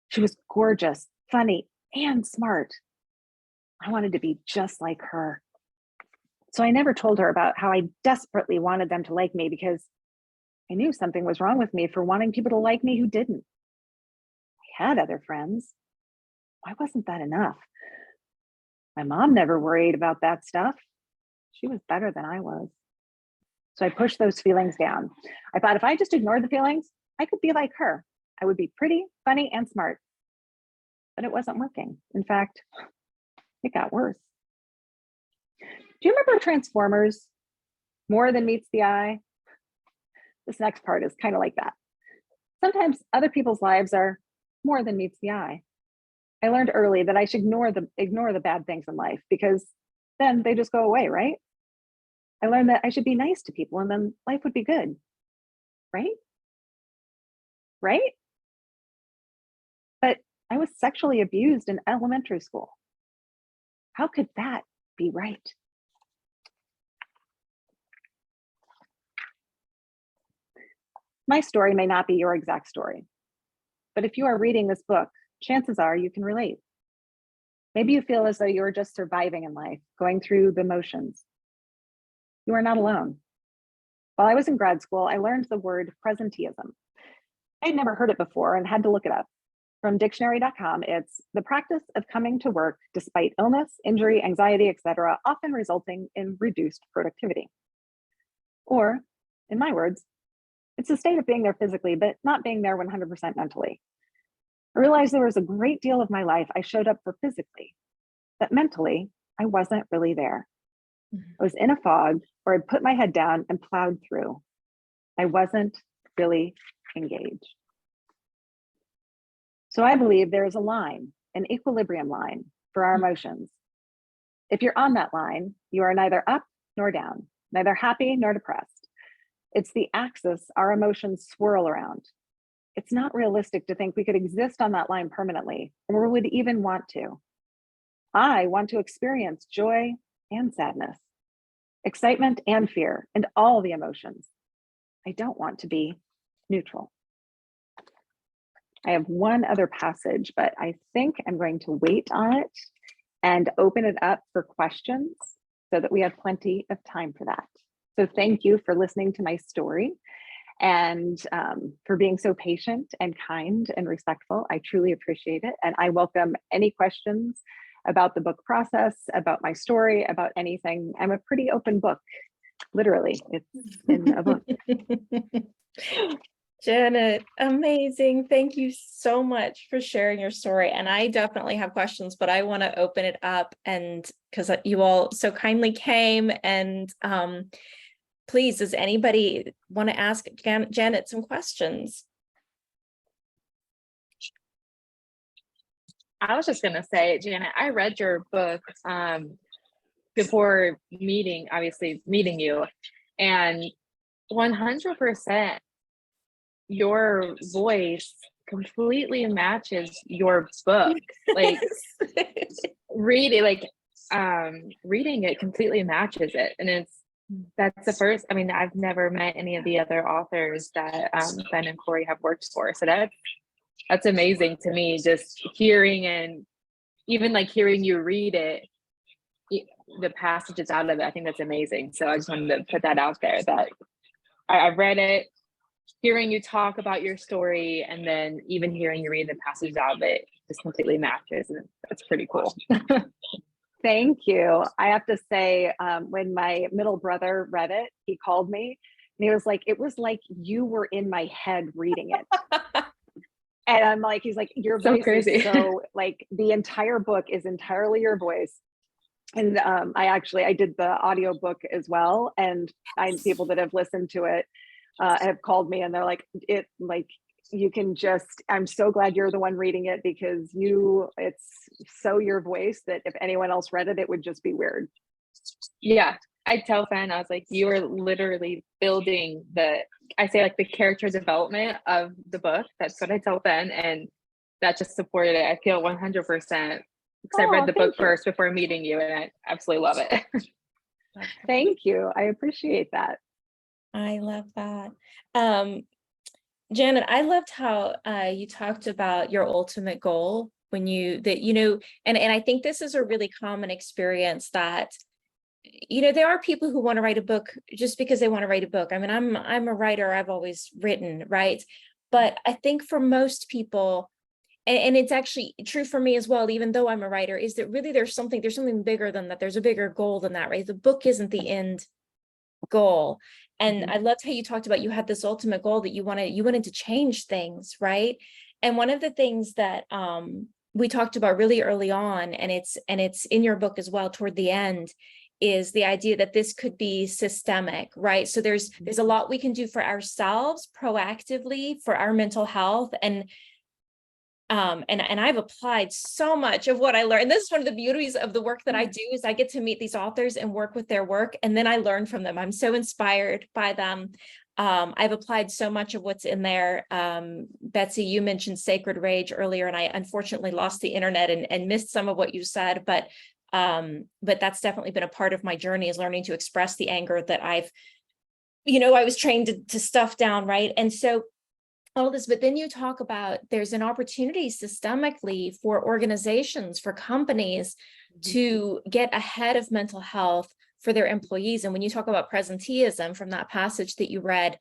She was gorgeous, funny, and smart. I wanted to be just like her. So I never told her about how I desperately wanted them to like me, because I knew something was wrong with me for wanting people to like me who didn't. I had other friends. Why wasn't that enough? My mom never worried about that stuff. She was better than I was. So I pushed those feelings down. I thought if I just ignored the feelings, I could be like her. I would be pretty, funny, and smart. But it wasn't working. In fact, it got worse. Do you remember Transformers? More than meets the eye? This next part is kind of like that. Sometimes other people's lives are more than meets the eye. I learned early that I should ignore the bad things in life, because then they just go away, right? I learned that I should be nice to people and then life would be good, right? Right? But I was sexually abused in elementary school. How could that be right? My story may not be your exact story, but if you are reading this book, chances are you can relate. Maybe you feel as though you're just surviving in life, going through the motions. You are not alone. While I was in grad school, I learned the word presenteeism. I'd never heard it before and had to look it up. From dictionary.com, it's the practice of coming to work despite illness, injury, anxiety, etc., often resulting in reduced productivity. Or, in my words, it's the state of being there physically, but not being there 100% mentally. I realized there was a great deal of my life I showed up for physically, but mentally, I wasn't really there. I was in a fog, or I'd put my head down and plowed through. I wasn't really engaged. So I believe there is a line, an equilibrium line for our emotions. If you're on that line, you are neither up nor down, neither happy nor depressed. It's the axis our emotions swirl around. It's not realistic to think we could exist on that line permanently, or would even want to. I want to experience joy and sadness, excitement and fear, and all the emotions. I don't want to be neutral. I have one other passage, but I think I'm going to wait on it and open it up for questions so that we have plenty of time for that. So thank you for listening to my story and for being so patient and kind and respectful. I truly appreciate it. And I welcome any questions about the book process, about my story, about anything. I'm a pretty open book, literally. It's in a book. Janet, amazing. Thank you so much for sharing your story. And I definitely have questions, but I want to open it up, and because you all so kindly came, and please, does anybody want to ask Janet some questions? I was just gonna say, Janet, I read your book before meeting you, and 100% your voice completely matches your book. Like reading it completely matches it, and that's the first. I mean, I've never met any of the other authors that Ben and Corey have worked for, so that's amazing to me, just hearing, and even like hearing you read it, the passages out of it. I think that's amazing. So I just wanted to put that out there, that I read it, hearing you talk about your story, and then even hearing you read the passages out of it just completely matches, and that's pretty cool. Thank you. I have to say, when my middle brother read it, he called me and he was like, it was like you were in my head reading it. And I'm like, he's like, your So voice crazy. is so, like, the entire book is entirely your voice. And I did the audio book as well. And people that have listened to it have called me and they're like, you can just, I'm so glad you're the one reading it, because it's so your voice that if anyone else read it, it would just be weird. Yeah, I tell Fen, I was like, you are literally building I say like the character development of the book. That's what I tell Fen, and that just supported it. I feel 100% because I Oh, read the book thank you. first before meeting you, and I absolutely love it. Thank you. I appreciate that. I love that. Janet, I loved how you talked about your ultimate goal when and I think this is a really common experience that, there are people who want to write a book just because they want to write a book. I mean, I'm a writer, I've always written, right? But I think for most people, and it's actually true for me as well, even though I'm a writer, is that really there's something bigger than that. There's a bigger goal than that, right? The book isn't the end goal. And I loved how you talked about you had this ultimate goal that you wanted to change things, right? And one of the things that we talked about really early on, and it's in your book as well toward the end, is the idea that this could be systemic, right? So there's a lot we can do for ourselves proactively for our mental health. And I've applied so much of what I learned. And this is one of the beauties of the work that I do, is I get to meet these authors and work with their work, and then I learn from them. I'm so inspired by them. I've applied so much of what's in there. Betsy, you mentioned Sacred Rage earlier, and I unfortunately lost the internet and missed some of what you said, but that's definitely been a part of my journey, is learning to express the anger that I was trained to stuff down, right? And so all this, but then you talk about there's an opportunity systemically for organizations, for companies to get ahead of mental health for their employees. And when you talk about presenteeism from that passage that you read,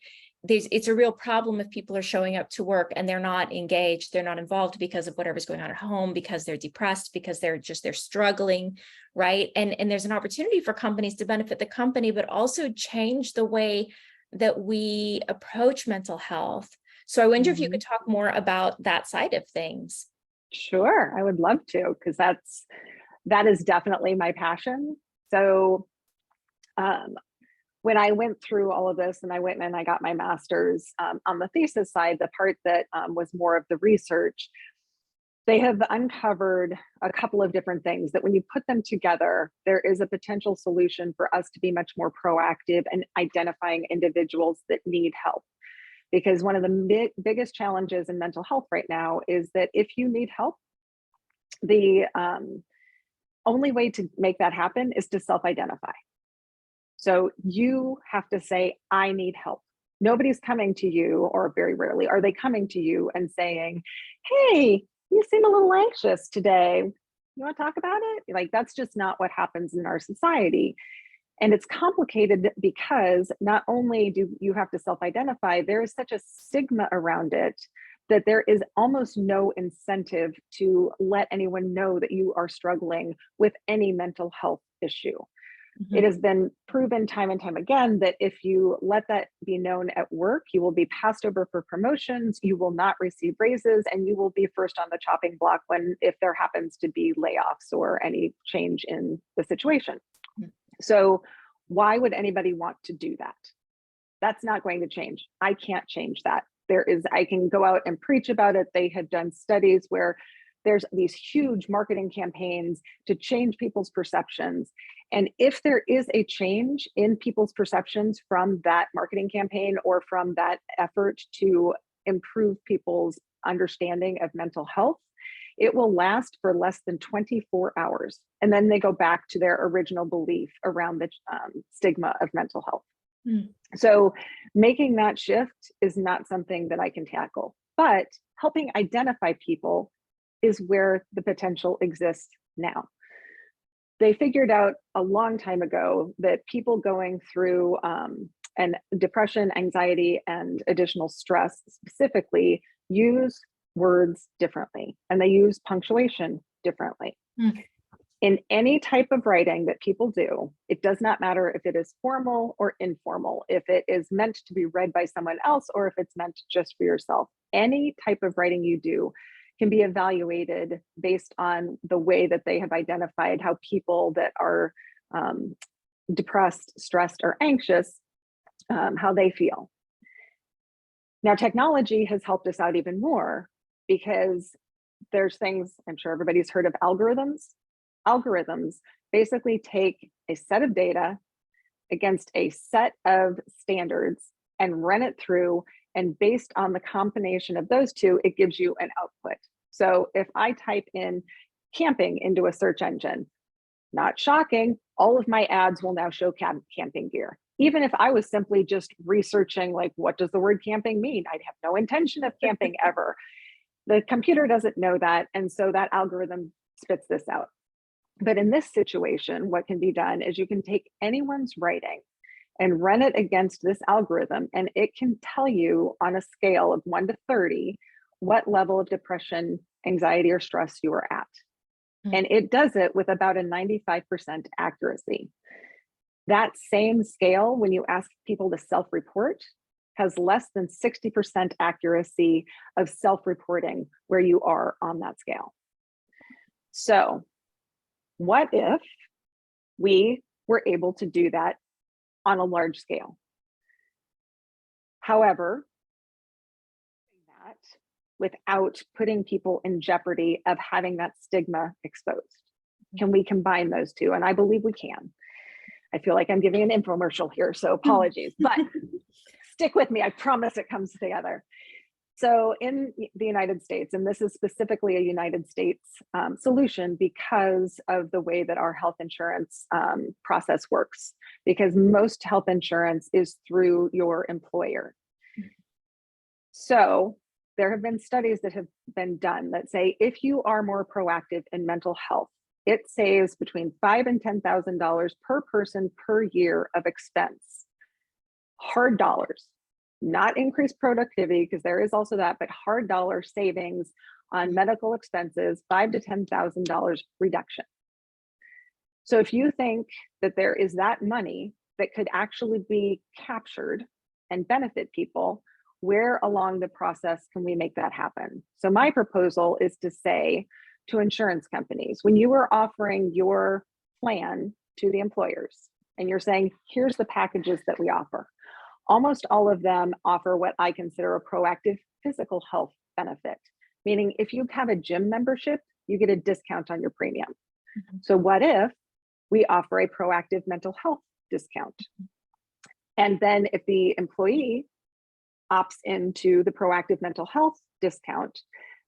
it's a real problem if people are showing up to work and they're not engaged, they're not involved because of whatever's going on at home, because they're depressed, because they're struggling, right? And there's an opportunity for companies to benefit the company, but also change the way that we approach mental health. So I wonder if you could talk more about that side of things. Sure, I would love to, because that is definitely my passion. So when I went through all of this and I went and I got my master's on the thesis side, the part that was more of the research, they have uncovered a couple of different things that when you put them together, there is a potential solution for us to be much more proactive in identifying individuals that need help. Because one of the biggest challenges in mental health right now is that if you need help, the only way to make that happen is to self-identify. So you have to say, I need help. Nobody's coming to you, or very rarely are they coming to you and saying, hey, you seem a little anxious today. You want to talk about it? Like, that's just not what happens in our society. And it's complicated because not only do you have to self-identify, there is such a stigma around it that there is almost no incentive to let anyone know that you are struggling with any mental health issue. It has been proven time and time again that if you let that be known at work, you will be passed over for promotions, you will not receive raises, and you will be first on the chopping block if there happens to be layoffs or any change in the situation. So why would anybody want to do that? That's not going to change. I can't change that. I can go out and preach about it. They have done studies where there's these huge marketing campaigns to change people's perceptions. And if there is a change in people's perceptions from that marketing campaign or from that effort to improve people's understanding of mental health, it will last for less than 24 hours. And then they go back to their original belief around the stigma of mental health. So making that shift is not something that I can tackle, but helping identify people is where the potential exists now. They figured out a long time ago that people going through depression, anxiety, and additional stress specifically use words differently, and they use punctuation differently. In any type of writing that people do, it does not matter if it is formal or informal, if it is meant to be read by someone else, or if it's meant just for yourself. Any type of writing you do can be evaluated based on the way that they have identified how people that are depressed, stressed, or anxious, how they feel. Now, technology has helped us out even more because there's things, I'm sure everybody's heard of algorithms. Algorithms basically take a set of data, against a set of standards and run it through. And based on the combination of those two, it gives you an output. So if I type in camping into a search engine, not shocking, all of my ads will now show camping gear. Even if I was simply just researching, like, what does the word camping mean? I'd have no intention of camping ever. The computer doesn't know that. And so that algorithm spits this out. But in this situation, what can be done is you can take anyone's writing and run it against this algorithm, and it can tell you on a scale of 1 to 30 what level of depression, anxiety, or stress you are at. And it does it with about a 95% accuracy. That same scale, when you ask people to self-report, has less than 60% accuracy of self-reporting where you are on that scale. So what if we were able to do that on a large scale? However, that without putting people in jeopardy of having that stigma exposed. Can we combine those two? And I believe we can. I feel like I'm giving an infomercial here, so apologies, but stick with me. I promise it comes together. So in the United States, and this is specifically a United States solution because of the way that our health insurance process works, because most health insurance is through your employer. So there have been studies that have been done that say if you are more proactive in mental health, it saves between $5,000 and $10,000 per person per year of expense. Hard dollars, not increased productivity, because there is also that, but hard dollar savings on medical expenses, $5,000 to $10,000 reduction. So if you think that there is that money that could actually be captured and benefit people, where along the process can we make that happen? So my proposal is to say to insurance companies, when you are offering your plan to the employers and you're saying, here's the packages that we offer, almost all of them offer what I consider a proactive physical health benefit, meaning if you have a gym membership, you get a discount on your premium. So what if we offer a proactive mental health discount? And then if the employee opts into the proactive mental health discount,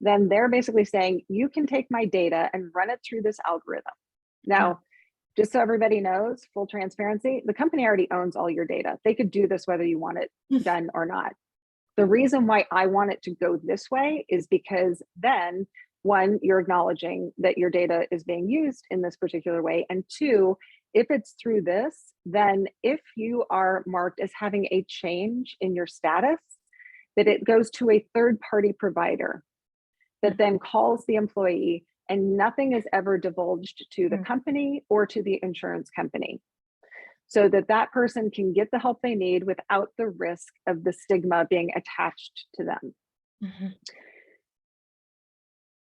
then they're basically saying, you can take my data and run it through this algorithm. Now, just so everybody knows, full transparency, the company already owns all your data. They could do this whether you want it done or not. The reason why I want it to go this way is because then, one, you're acknowledging that your data is being used in this particular way. And two, if it's through this, then if you are marked as having a change in your status, that it goes to a third-party provider that then calls the employee, and nothing is ever divulged to the company or to the insurance company, so that that person can get the help they need without the risk of the stigma being attached to them.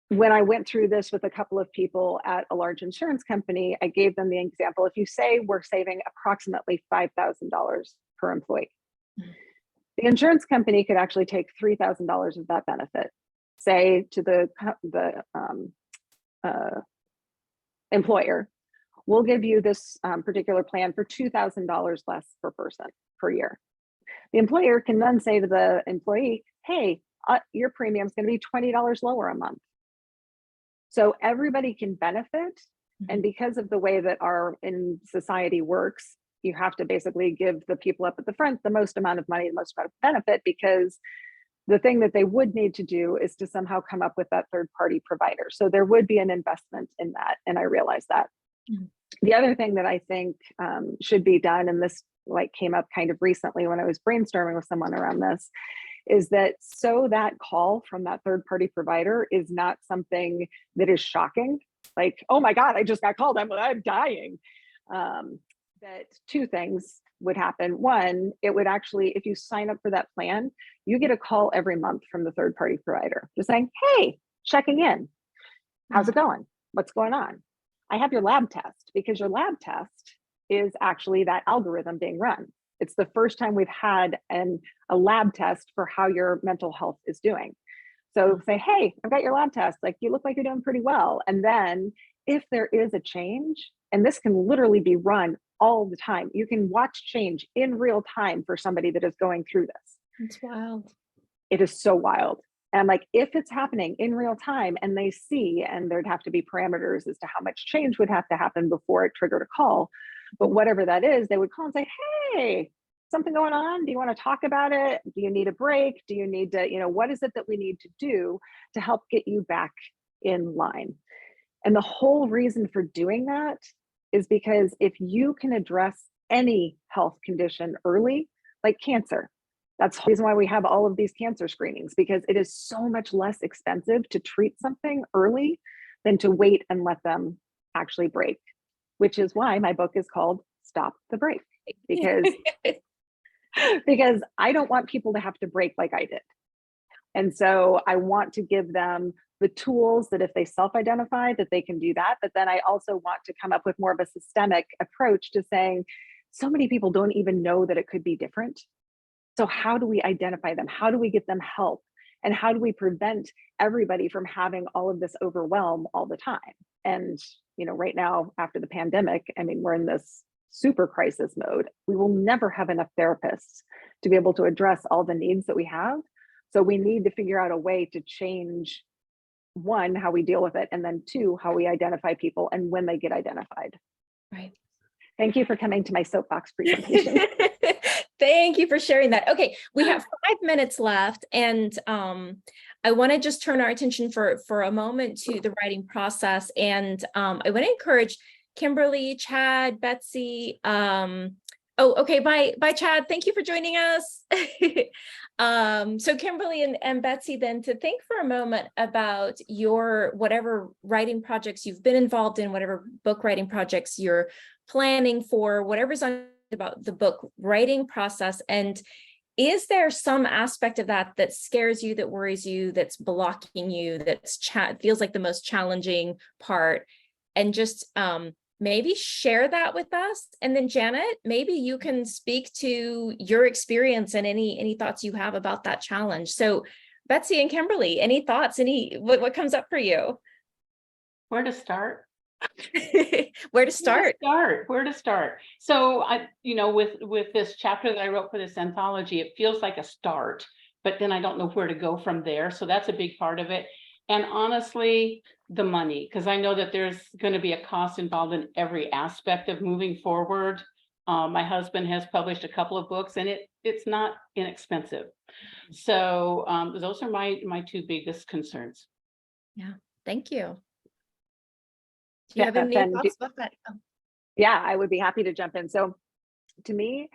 When I went through this with a couple of people at a large insurance company, I gave them the example. If you say we're saving approximately $5,000 per employee, the insurance company could actually take $3,000 of that benefit, say to the employer, we'll give you this particular plan for $2,000 less per person per year. The employer can then say to the employee, hey, your premium is going to be $20 lower a month. So everybody can benefit. And because of the way that our in society works, you have to basically give the people up at the front the most amount of money, the most amount of benefit, because the thing that they would need to do is to somehow come up with that third-party provider. So there would be an investment in that, and I realize that. The other thing that I think should be done, and this came up kind of recently when I was brainstorming with someone around this, is that so that call from that third-party provider is not something that is shocking, like, oh my God, I just got called, I'm dying. That two things would happen. One, it would actually, if you sign up for that plan, you get a call every month from the third-party provider just saying, hey, checking in. How's it going? What's going on? I have your lab test, because your lab test is actually that algorithm being run. It's the first time we've had a lab test for how your mental health is doing. So say, hey, I've got your lab test. Like, you look like you're doing pretty well. And then if there is a change, and this can literally be run all the time. You can watch change in real time for somebody that is going through this. It's wild. It is so wild. And I'm like, if it's happening in real time and they see, and there'd have to be parameters as to how much change would have to happen before it triggered a call. But whatever that is, they would call and say, hey, something going on? Do you want to talk about it? Do you need a break? Do you need to, what is it that we need to do to help get you back in line? And the whole reason for doing that is because if you can address any health condition early, like cancer, that's the reason why we have all of these cancer screenings, because it is so much less expensive to treat something early than to wait and let them actually break, which is why my book is called Stop the Break, because I don't want people to have to break like I did. And so I want to give them the tools that if they self-identify that they can do that. But then I also want to come up with more of a systemic approach to saying, so many people don't even know that it could be different. So how do we identify them? How do we get them help? And how do we prevent everybody from having all of this overwhelm all the time? And, right now, after the pandemic, we're in this super crisis mode. We will never have enough therapists to be able to address all the needs that we have. So we need to figure out a way to change, one, how we deal with it, and then two, how we identify people and when they get identified. Right. Thank you for coming to my soapbox presentation. Thank you for sharing that. Okay, we have 5 minutes left, and I want to just turn our attention for a moment to the writing process. And I want to encourage Kimberly, Chad, Betsy. Okay, bye, Chad. Thank you for joining us. So Kimberly and Betsy, then to think for a moment about your whatever writing projects you've been involved in, whatever book writing projects you're planning for, whatever's on about the book writing process. And is there some aspect of that that scares you, that worries you, that's blocking you, that's feels like the most challenging part? And just maybe share that with us. And then Janet, maybe you can speak to your experience and any thoughts you have about that challenge. So Betsy and Kimberly, any thoughts, what comes up for you? Where to start? Where to start? Where to start? So with this chapter that I wrote for this anthology, it feels like a start, but then I don't know where to go from there. So that's a big part of it. And honestly, the money, because I know that there's going to be a cost involved in every aspect of moving forward. My husband has published a couple of books, and it's not inexpensive. So those are my two biggest concerns. Yeah, thank you. Do you have any thoughts about that? Oh. Yeah, I would be happy to jump in. So to me,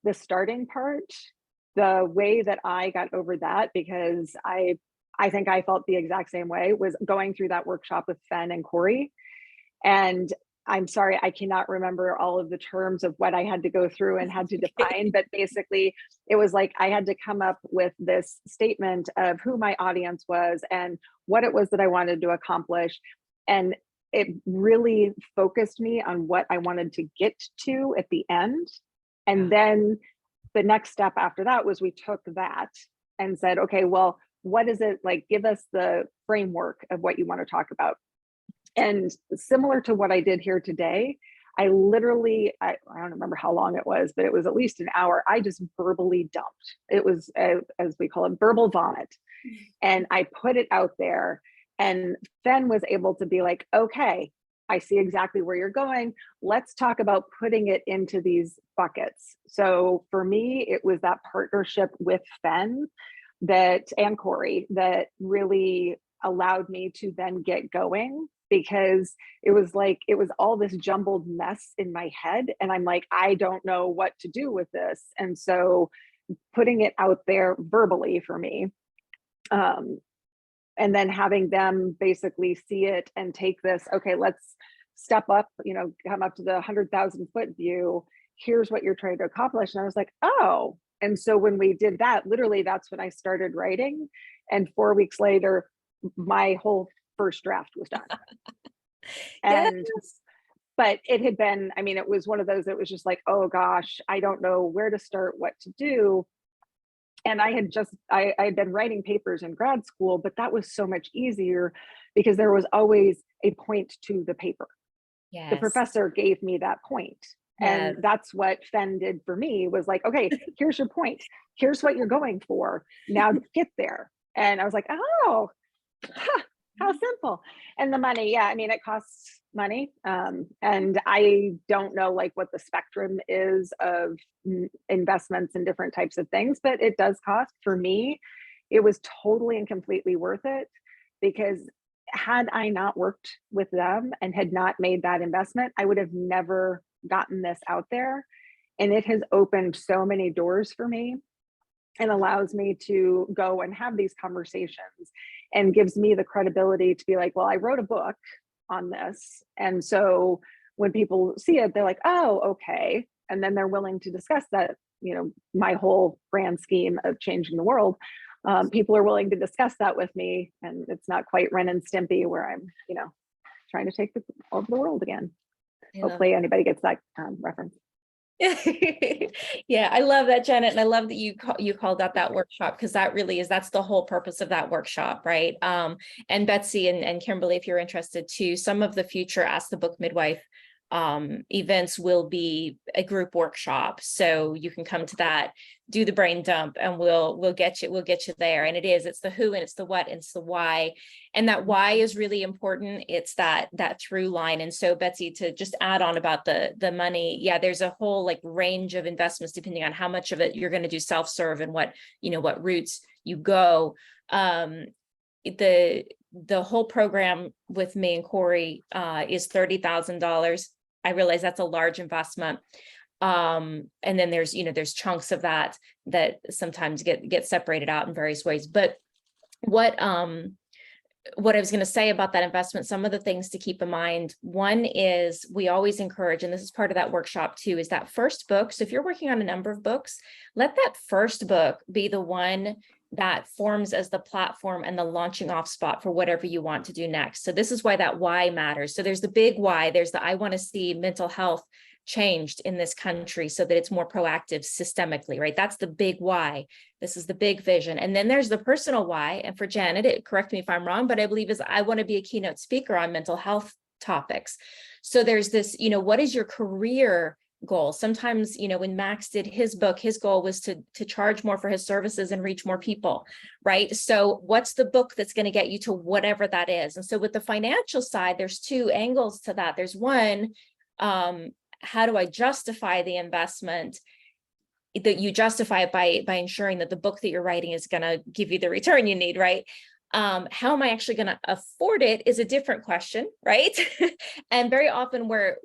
the starting part, the way that I got over that, because I think I felt the exact same way, was going through that workshop with Fen and Corey. And I'm sorry, I cannot remember all of the terms of what I had to go through and had to define, but basically it was like I had to come up with this statement of who my audience was and what it was that I wanted to accomplish. And it really focused me on what I wanted to get to at the end. And then the next step after that was we took that and said, okay, well, what is it like? Give us the framework of what you want to talk about. And similar to what I did here today, I literally, I don't remember how long it was, but it was at least an hour. I just verbally dumped. It was, as we call it, verbal vomit. And I put it out there. And Fen was able to be like, okay, I see exactly where you're going. Let's talk about putting it into these buckets. So for me, it was that partnership with Fen and Corey that really allowed me to then get going, because it was all this jumbled mess in my head. And I'm like, I don't know what to do with this. And so putting it out there verbally for me, and then having them basically see it and take this, okay, let's step up, come up to the 100,000 foot view. Here's what you're trying to accomplish. And I was like, oh. And so when we did that, literally that's when I started writing. And 4 weeks later, my whole first draft was done. And, but it had been, it was one of those that was just like, oh gosh, I don't know where to start, what to do. And I had been writing papers in grad school, but that was so much easier because there was always a point to the paper. Yes. The professor gave me that point. And that's what Fen did for me, was like, okay, here's your point. Here's what you're going for. Now get there. And I was like, oh, how simple. And the money, yeah, I mean, it costs money. And I don't know like what the spectrum is of investments in different types of things, but it does cost. For me, it was totally and completely worth it, because had I not worked with them and had not made that investment, I would have never gotten this out there. And it has opened so many doors for me and allows me to go and have these conversations and gives me the credibility to be like, well, I wrote a book on this. And so when people see it, they're like, oh, okay. And then they're willing to discuss that, you know, my whole grand scheme of changing the world. People are willing to discuss that with me. And it's not quite Ren and Stimpy where I'm, you know, trying to take over the world again. Hopefully anybody gets that reference. Yeah, I love that, Janet. And I love that you called out that workshop, because that really is, that's the whole purpose of that workshop, right? And Betsy and Kimberly, if you're interested too, some of the future Ask the Book Midwife events will be a group workshop. So you can come to that, do the brain dump, and we'll get you there. And it's the who, and it's the what, and it's the why. And that why is really important. It's that through line. And so Betsy, to just add on about the money, yeah, there's a whole like range of investments depending on how much of it you're going to do self-serve and what routes you go. The whole program with me and Corey is $30,000. I realize that's a large investment. And then there's chunks of that sometimes get separated out in various ways. But what I was going to say about that investment, some of the things to keep in mind, one is we always encourage, and this is part of that workshop too, is that first book. So if you're working on a number of books, let that first book be the one that forms as the platform and the launching off spot for whatever you want to do next. So this is why that why matters. So there's the big why. There's the I want to see mental health changed in this country so that it's more proactive systemically, right? That's the big why. This is the big vision. And then there's the personal why. And for Janet, correct me if I'm wrong, but I believe is I want to be a keynote speaker on mental health topics. So there's this, what is your career goal? Sometimes, when Max did his book, his goal was to charge more for his services and reach more people, right? So what's the book that's going to get you to whatever that is? And so with the financial side, there's two angles to that. There's one, how do I justify the investment? That you justify it by ensuring that the book that you're writing is going to give you the return you need, right? How am I actually going to afford it is a different question, right? And very often what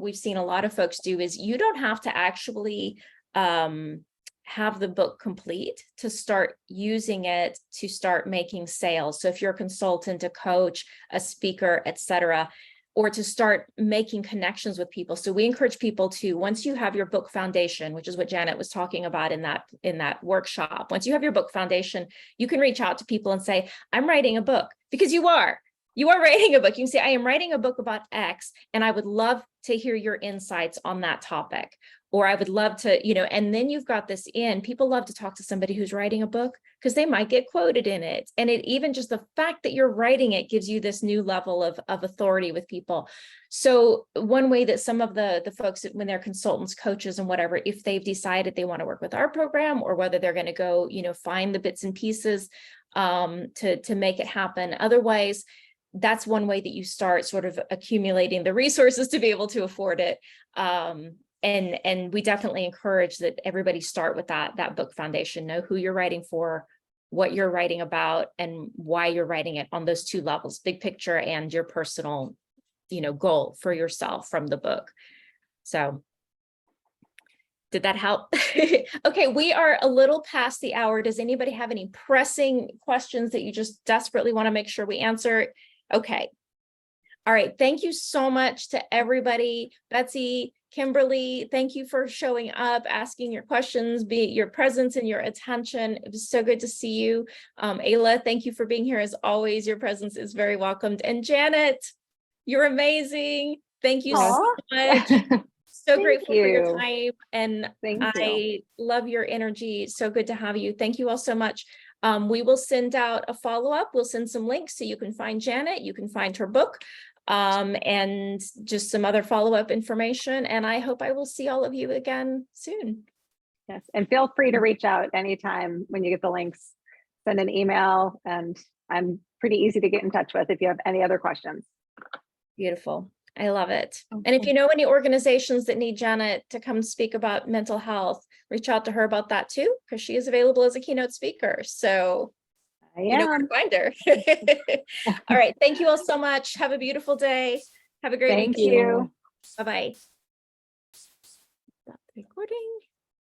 we've seen a lot of folks do is you don't have to actually have the book complete to start using it to start making sales. So if you're a consultant, a coach, a speaker, etc., or to start making connections with people. So we encourage people to, once you have your book foundation, which is what Janet was talking about in that workshop, once you have your book foundation, you can reach out to people and say, I'm writing a book, because you are writing a book. You can say, I am writing a book about X, and I would love to hear your insights on that topic. Or I would love to, and then you've got this in. People love to talk to somebody who's writing a book because they might get quoted in it. And it even just the fact that you're writing it gives you this new level of authority with people. So one way that some of the folks, when they're consultants, coaches, and whatever, if they've decided they want to work with our program, or whether they're going to go, find the bits and pieces to make it happen. Otherwise, that's one way that you start sort of accumulating the resources to be able to afford it. And we definitely encourage that everybody start with that book foundation. Know who you're writing for, what you're writing about, and why you're writing it on those two levels, big picture and your personal, goal for yourself from the book. So did that help? Okay, we are a little past the hour. Does anybody have any pressing questions that you just desperately want to make sure we answer? Okay. All right. Thank you so much to everybody. Betsy, Kimberly, thank you for showing up, asking your questions, your presence and your attention. It was so good to see you. Ayla, thank you for being here. As always, your presence is very welcomed. And Janet, you're amazing. Thank you so much. So grateful for your time. And I love your energy. So good to have you. Thank you all so much. We will send out a follow-up. We'll send some links so you can find Janet. You can find her book. and just some other follow-up information. And I hope I will see all of you again soon. Yes, and feel free to reach out anytime when you get the links, send an email, and I'm pretty easy to get in touch with if you have any other questions. Beautiful. I love it. And if you know any organizations that need Janet to come speak about mental health, reach out to her about that too, because she is available as a keynote speaker. So I you know where am. to find her. All right. Thank you all so much. Have a beautiful day. Have a great Thank weekend. you. Bye-bye. Stop the recording.